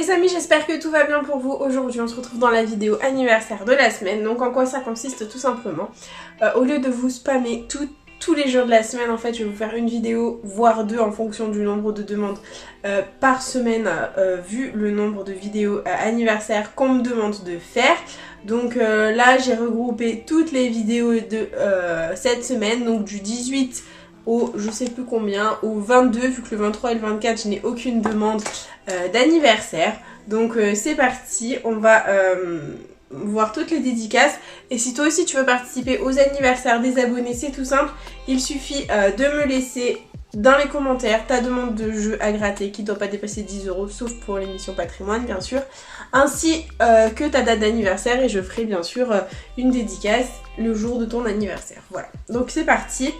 les amis, j'espère que tout va bien pour vous. Aujourd'hui on se retrouve dans la vidéo anniversaire de la semaine. Donc en quoi ça consiste tout simplement, au lieu de vous spammer tous les jours de la semaine, en fait je vais vous faire une vidéo voire deux en fonction du nombre de demandes par semaine, vu le nombre de vidéos anniversaires qu'on me demande de faire. Donc là j'ai regroupé toutes les vidéos de cette semaine, donc du 18 au je sais plus combien, au 22, vu que le 23 et le 24 je n'ai aucune demande d'anniversaire. Donc c'est parti, on va voir toutes les dédicaces. Et si toi aussi tu veux participer aux anniversaires des abonnés, c'est tout simple, il suffit de me laisser dans les commentaires ta demande de jeu à gratter qui ne doit pas dépasser 10 €, sauf pour l'émission patrimoine bien sûr, ainsi que ta date d'anniversaire, et je ferai bien sûr une dédicace le jour de ton anniversaire. Voilà, donc c'est parti.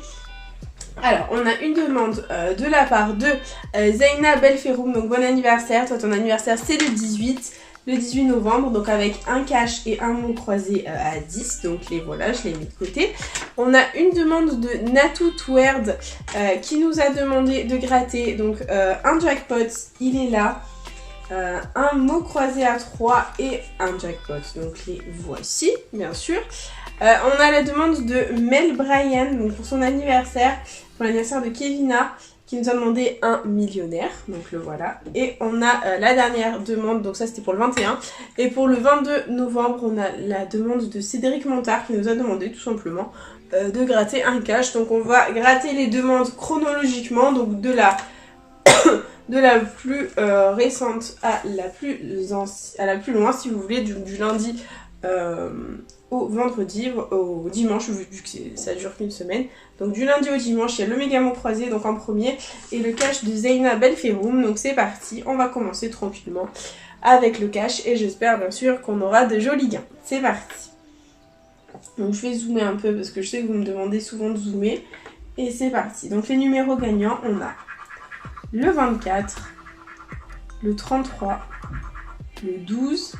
Alors, on a une demande de la part de Zaina Belferoum, donc bon anniversaire. Toi, ton anniversaire, c'est le 18 novembre, donc avec un cash et un mot croisé à 10. Donc, les voilà, je les mets de côté. On a une demande de Natou Twerd qui nous a demandé de gratter donc un jackpot, il est là. Un mot croisé à 3 et un jackpot, donc les voici bien sûr. On a la demande de Mel Bryan, donc pour son anniversaire, pour l'anniversaire de Kevina, qui nous a demandé un millionnaire, donc le voilà. Et on a la dernière demande, donc ça c'était pour le 21. Et pour le 22 novembre, on a la demande de Cédric Montard qui nous a demandé tout simplement de gratter un cash. Donc on va gratter les demandes chronologiquement, donc de la plus récente à la plus loin, si vous voulez, du lundi au vendredi, au dimanche, vu que ça dure qu'une semaine. Donc du lundi au dimanche, il y a le méga mot croisé donc en premier, et le cash de Zaina Belferoum. Donc c'est parti, on va commencer tranquillement avec le cash, et j'espère bien sûr qu'on aura de jolis gains. C'est parti. Donc je vais zoomer un peu parce que je sais que vous me demandez souvent de zoomer, et c'est parti. Donc les numéros gagnants, on a le 24, le 33, le 12,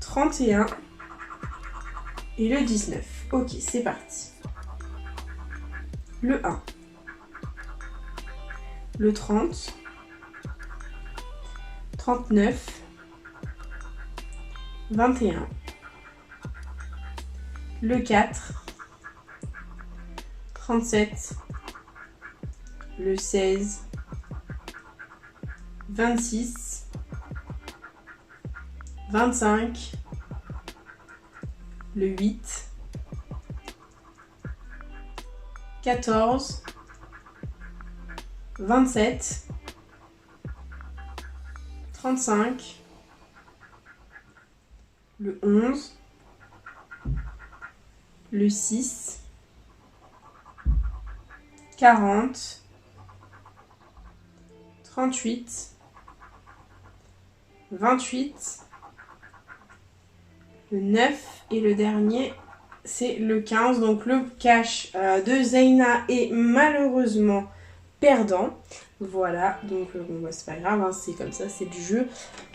31 et le 19. Ok, c'est parti. Le 1, le 30, 39, 21, le 4, 37, le 16, 26, 25, le 8, 14, 27, 35, le 11, le 6, 40, 38, 28, le 9 et le dernier c'est le 15. Donc le cash de Zaina est malheureusement perdant. Voilà, donc bon, bah, c'est pas grave, hein, c'est comme ça, c'est du jeu,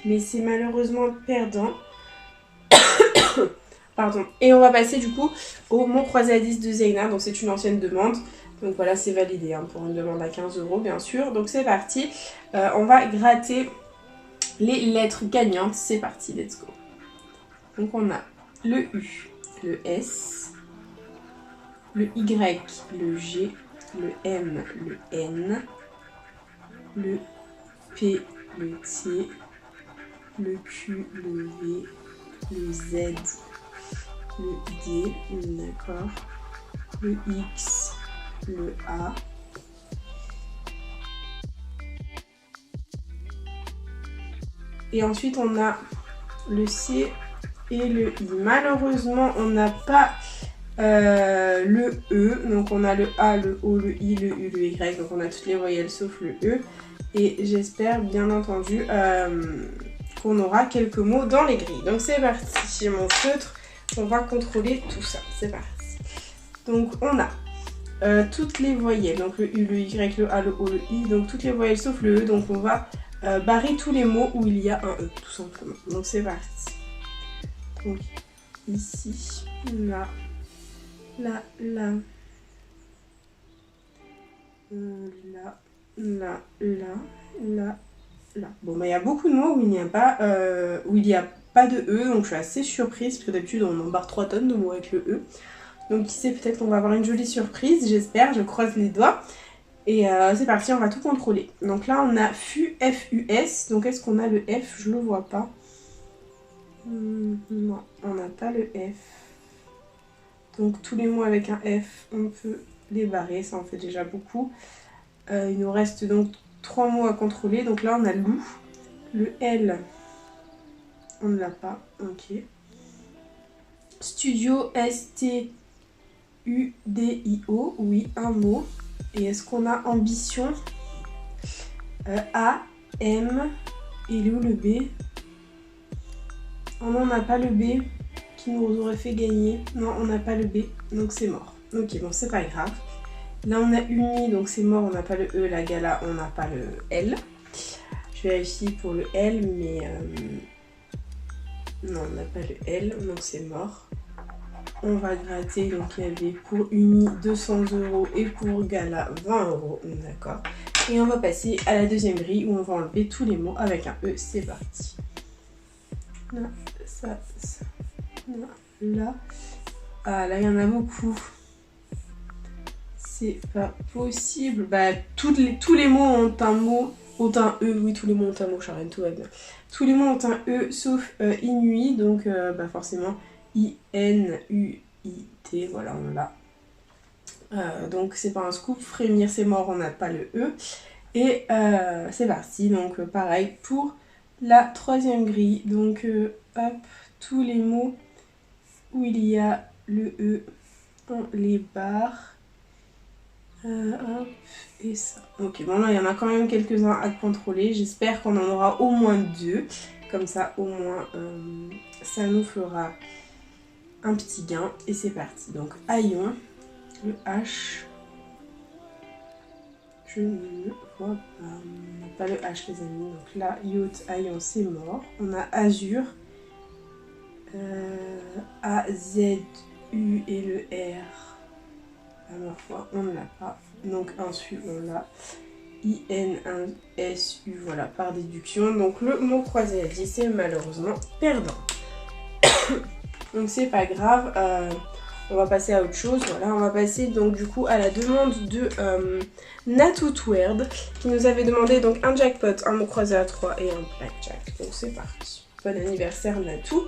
mais c'est malheureusement perdant. Pardon. Et on va passer du coup au mot croisé à 10 de Zaina, donc c'est une ancienne demande. Donc voilà, c'est validé hein, pour une demande à 15 € bien sûr. Donc c'est parti, on va gratter les lettres gagnantes. C'est parti, let's go. Donc on a le U, le S, le Y, le G, le M, le N, le P, le T, le Q, le V, le Z, le D, d'accord, le X, le A, et ensuite on a le C et le I. Malheureusement on n'a pas le E, donc on a le A, le O, le I, le U, le Y, donc on a toutes les voyelles sauf le E, et j'espère bien entendu qu'on aura quelques mots dans les grilles. Donc c'est parti, j'ai mon feutre, on va contrôler tout ça, c'est parti. Donc on a toutes les voyelles, donc le U, le Y, le A, le O, le I, donc toutes les voyelles sauf le E, donc on va barrer tous les mots où il y a un E, tout simplement. Donc c'est parti. Donc ici, là, là, là, là, là, là, là, là. Bon bah il y a beaucoup de mots où il n'y a pas de E, donc je suis assez surprise parce que d'habitude on embarque 3 tonnes de mots avec le E. Donc qui sait, peut-être qu'on va avoir une jolie surprise, j'espère, je croise les doigts. Et c'est parti, on va tout contrôler. Donc là on a FU, F-U-S, donc est-ce qu'on a le F? Je le vois pas. Non, on n'a pas le F. Donc tous les mots avec un F, on peut les barrer, ça en fait déjà beaucoup. Il nous reste donc 3 mots à contrôler. Donc là on a loup, le L, on ne l'a pas, ok. Studio, S-T-U-D-I-O, oui, un mot. Et est-ce qu'on a ambition? A, M, et il est où le B? Oh non, on n'a pas le B qui nous aurait fait gagner. Non, on n'a pas le B, donc c'est mort. Ok, bon, c'est pas grave. Là, on a uni, donc c'est mort, on n'a pas le E. La gala, on n'a pas le L. Je vérifie pour le L, mais... non, on n'a pas le L, donc c'est mort. On va gratter, donc il y avait pour uni 200 € et pour gala 20 €, d'accord. Et on va passer à la deuxième grille où on va enlever tous les mots avec un E. C'est parti. Là, ça, là. Ah, là, il y en a beaucoup. C'est pas possible. Bah, tous les mots ont un mot, ont un E. Oui, tous les mots ont un mot, Charlène, tout va bien. Tous les mots ont un E, sauf Inuit, donc bah, forcément I-N-U-I-T, voilà, on l'a. Donc c'est pas un scoop. Frémir, c'est mort, on n'a pas le E. Et c'est parti, donc pareil pour la troisième grille. Donc hop, tous les mots où il y a le E, on les barre. Hop, et ça. Ok, bon là il y en a quand même quelques-uns à contrôler. J'espère qu'on en aura au moins 2. Comme ça, au moins, ça nous fera un petit gain. Et c'est parti. Donc, haillon, le H. Je ne vois pas. On n'a pas le H, les amis. Donc là, yacht, haillon, c'est mort. On a azur. A, Z, U et le R. La dernière fois, on ne l'a pas. Donc, insu, on l'a. I-N, S-U, voilà, par déduction. Donc, le mot croisé à 10, c'est malheureusement perdant. Donc, c'est pas grave. On va passer à autre chose. Voilà, on va passer donc du coup à la demande de Natoutwerd qui nous avait demandé donc un jackpot, un mot croisé à 3 et un blackjack. Donc, c'est parti. Bon anniversaire, Natou.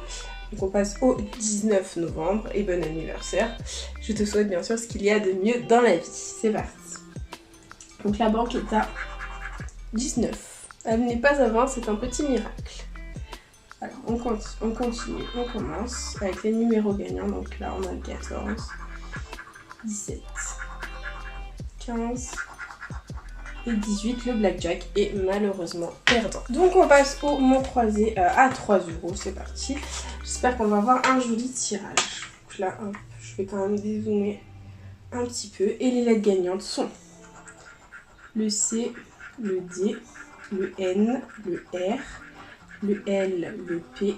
Donc on passe au 19 novembre et bon anniversaire. Je te souhaite bien sûr ce qu'il y a de mieux dans la vie. C'est parti. Donc la banque est à 19. Elle n'est pas à 20, c'est un petit miracle. Alors on continue, on commence avec les numéros gagnants. Donc là on a le 14, 17, 15 et 18. Le blackjack est malheureusement perdant. Donc on passe au mot croisé à 3 €. C'est parti. J'espère qu'on va avoir un joli tirage. Donc là, hop, je vais quand même dézoomer un petit peu. Et les lettres gagnantes sont le C, le D, le N, le R, le L, le P,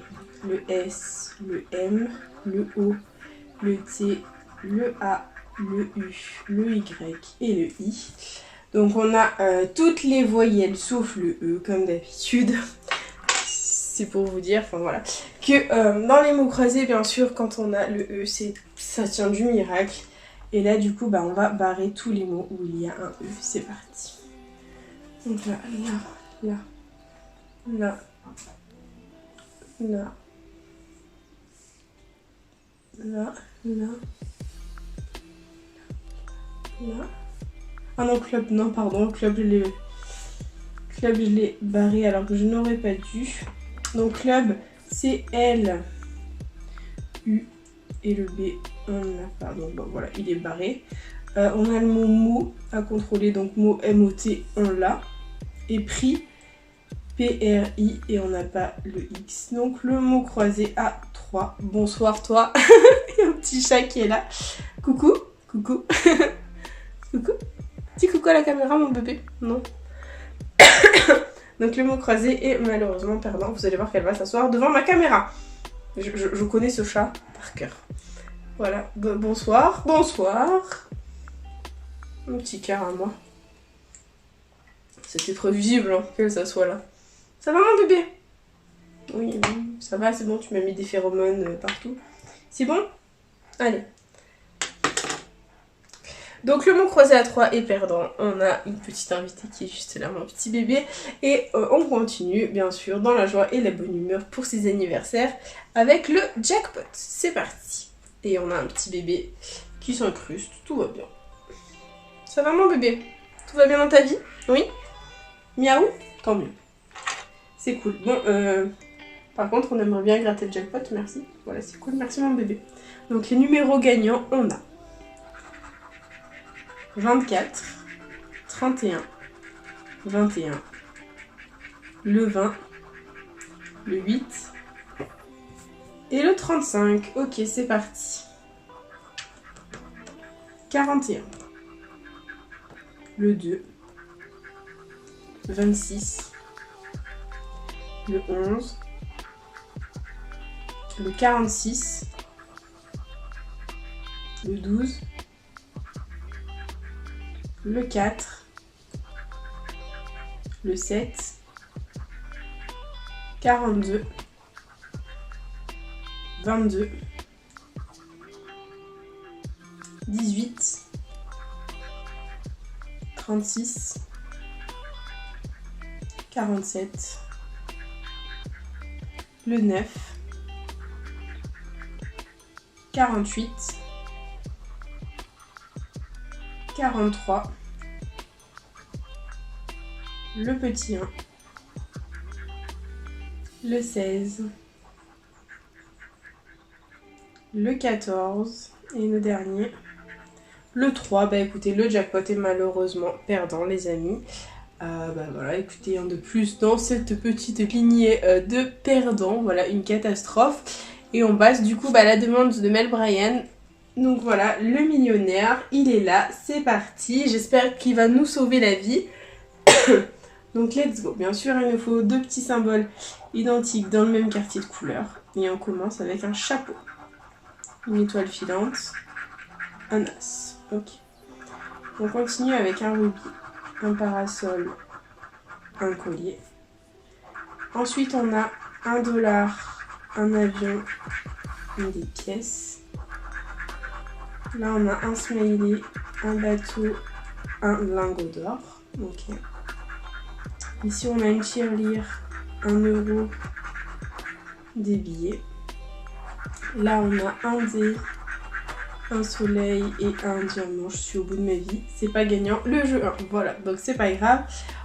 le S, le M, le O, le T, le A, le U, le Y et le I. Donc on a toutes les voyelles sauf le E comme d'habitude. C'est pour vous dire, enfin voilà, que dans les mots croisés, bien sûr, quand on a le E, ça tient du miracle. Et là, du coup, bah, on va barrer tous les mots où il y a un E. C'est parti. Donc là, là, là, là, là, là, là. Ah non, club, non, pardon, club, je l'ai barré alors que je n'aurais pas dû. Donc club, c'est L, U et le B, on l'a pas. Donc bon, voilà, il est barré. On a le mot mot à contrôler, donc mot M-O-T, on l'a. Et prix, P-R-I, et on n'a pas le X. Donc le mot croisé à 3. Bonsoir toi. Il y a un petit chat qui est là. Coucou, coucou. Coucou. Dis coucou à la caméra mon bébé. Non. Donc le mot croisé est malheureusement perdant. Vous allez voir qu'elle va s'asseoir devant ma caméra. Je connais ce chat par cœur. Voilà. Bonsoir. Bonsoir. Un petit cœur à moi. C'était prévisible hein, qu'elle s'assoit là. Ça va mon bébé? Oui, ça va, c'est bon, tu m'as mis des phéromones partout. C'est bon? Allez. Donc le mot croisé à 3 est perdant. On a une petite invitée qui est juste là, mon petit bébé. Et on continue, bien sûr, dans la joie et la bonne humeur pour ses anniversaires avec le jackpot. C'est parti. Et on a un petit bébé qui s'incruste. Tout va bien. Ça va mon bébé? Tout va bien dans ta vie? Oui? Miaou? Tant mieux. C'est cool. Bon, par contre, on aimerait bien gratter le jackpot. Merci. Voilà, c'est cool. Merci mon bébé. Donc les numéros gagnants, on a 24, 31, 21, le 20, le 8 et le 35. Ok, c'est parti. 41, le 2, 26, le 11, le 46, le 12, le 4, le 7, 42, 22, 18, 36, 47, le 9, 48, 43, le petit 1, le 16, le 14 et le dernier, le 3. Bah écoutez, le jackpot est malheureusement perdant les amis. Bah voilà, écoutez, un de plus dans cette petite lignée de perdants. Voilà, une catastrophe. Et on passe du coup à la demande de Mel Bryan. Donc voilà, le millionnaire, il est là, c'est parti. J'espère qu'il va nous sauver la vie. Donc let's go. Bien sûr, il nous faut 2 petits symboles identiques dans le même quartier de couleur. Et on commence avec un chapeau, une étoile filante, un as. Ok. On continue avec un rubis, un parasol, un collier. Ensuite, on a $1, un avion et des pièces. Là, on a un smiley, un bateau, un lingot d'or. Ok. Ici, on a une tirelire, 1 euro, des billets. Là, on a un dé, un soleil et un diamant. Je suis au bout de ma vie. C'est pas gagnant. Le jeu 1. Voilà, donc c'est pas grave.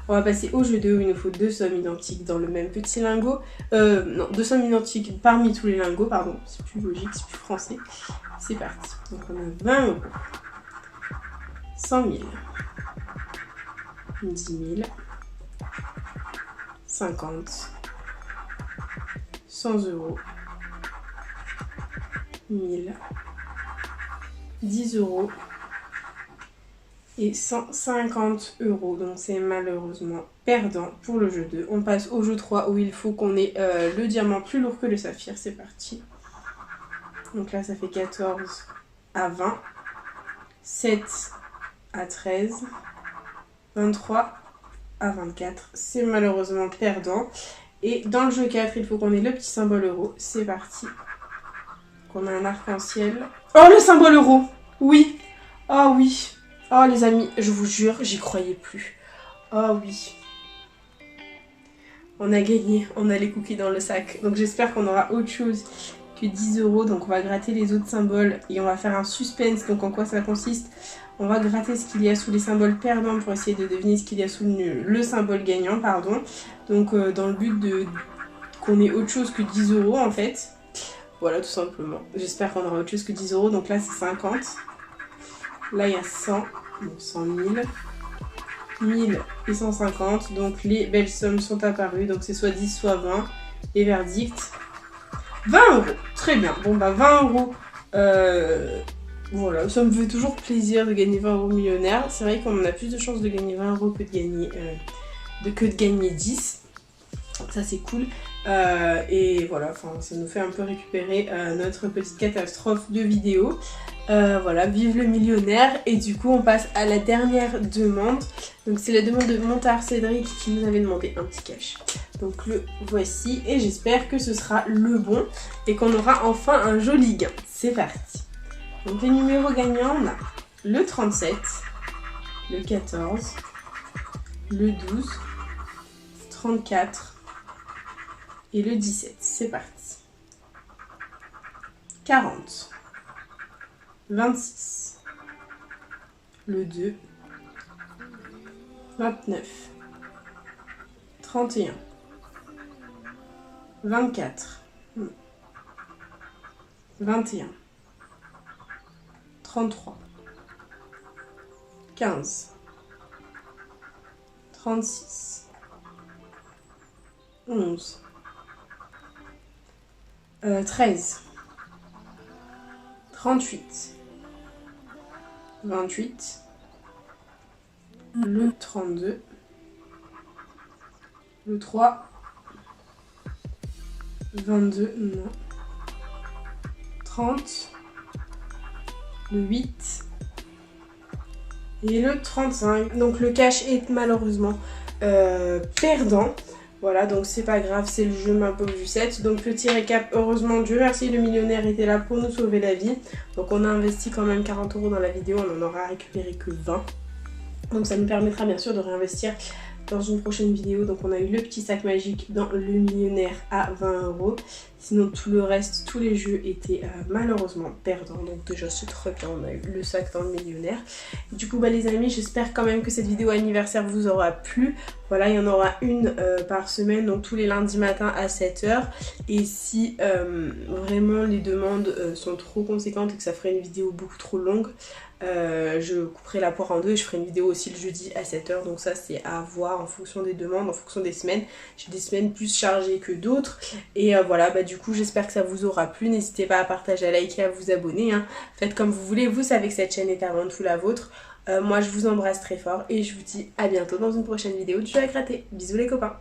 On va passer au jeu 2 où il nous faut 2 sommes identiques dans le même petit lingot. Non, 2 sommes identiques parmi tous les lingots, pardon. C'est plus logique, c'est plus français. C'est parti. Donc on a 20 euros, 100 000, 10 000, 50, 100 euros, 1000, 10 euros et 150 euros. Donc c'est malheureusement perdant pour le jeu 2. On passe au jeu 3 où il faut qu'on ait le diamant plus lourd que le saphir. C'est parti. Donc là ça fait 14 à 20, 7 à 13, 23 à 24. C'est malheureusement perdant. Et dans le jeu 4, il faut qu'on ait le petit symbole euro. C'est parti. Donc on a un arc-en-ciel. Oh, le symbole euro! Oui! Oh oui! Oh les amis, je vous jure, j'y croyais plus. Oh oui! On a gagné, on a les cookies dans le sac. Donc j'espère qu'on aura autre chose que 10 euros. Donc on va gratter les autres symboles et on va faire un suspense. Donc en quoi ça consiste? On va gratter ce qu'il y a sous les symboles perdants pour essayer de deviner ce qu'il y a sous le symbole gagnant, pardon. Donc dans le but qu'on ait autre chose que 10 euros en fait. Voilà, tout simplement. J'espère qu'on aura autre chose que 10 euros. Donc là c'est 50. Là il y a 100. Donc 100 000. 1000 et 150. Donc les belles sommes sont apparues. Donc c'est soit 10 soit 20. Et verdict 20 euros. Très bien. Bon bah 20 euros. Voilà, ça me fait toujours plaisir de gagner 20 euros millionnaire. C'est vrai qu'on a plus de chances de gagner 20 euros que de gagner 10. Ça c'est cool. Et voilà, enfin, ça nous fait un peu récupérer notre petite catastrophe de vidéo. Voilà, vive le millionnaire. Et du coup on passe à la dernière demande. Donc c'est la demande de Montard Cédric qui nous avait demandé un petit cash. Donc le voici et j'espère que ce sera le bon et qu'on aura enfin un joli gain. C'est parti. Donc les numéros gagnants, on a le 37, le 14, le 12, 34 et le 17. C'est parti. 40, 26, le 2, 29, 31, 24, 21, 33, 15, 36, 11, 13, 38, 28, le 32, le 3, 22, non, 30, le 8 et le 35. Donc le cash est malheureusement perdant. Voilà, donc c'est pas grave, c'est le jeu m'impose du 7. Donc petit récap, heureusement Dieu merci le millionnaire était là pour nous sauver la vie. Donc on a investi quand même 40 € dans la vidéo, on en aura récupéré que 20. Donc ça nous permettra bien sûr de réinvestir dans une prochaine vidéo. Donc on a eu le petit sac magique dans le millionnaire à 20 €. Sinon tout le reste, tous les jeux étaient malheureusement perdants. Donc déjà c'est très bien, on a eu le sac dans le millionnaire. Du coup les amis, j'espère quand même que cette vidéo anniversaire vous aura plu. Voilà, il y en aura une par semaine, donc tous les lundis matin à 7 h. Et si vraiment les demandes sont trop conséquentes et que ça ferait une vidéo beaucoup trop longue, je couperai la poire en deux et je ferai une vidéo aussi le jeudi à 7 h. Donc ça c'est à voir en fonction des demandes, en fonction des semaines. J'ai des semaines plus chargées que d'autres. Et voilà, du coup j'espère que ça vous aura plu. N'hésitez pas à partager, à liker, à vous abonner. Hein. Faites comme vous voulez, vous savez que cette chaîne est avant tout la vôtre. Moi je vous embrasse très fort et je vous dis à bientôt dans une prochaine vidéo du jeu à gratter. Bisous les copains.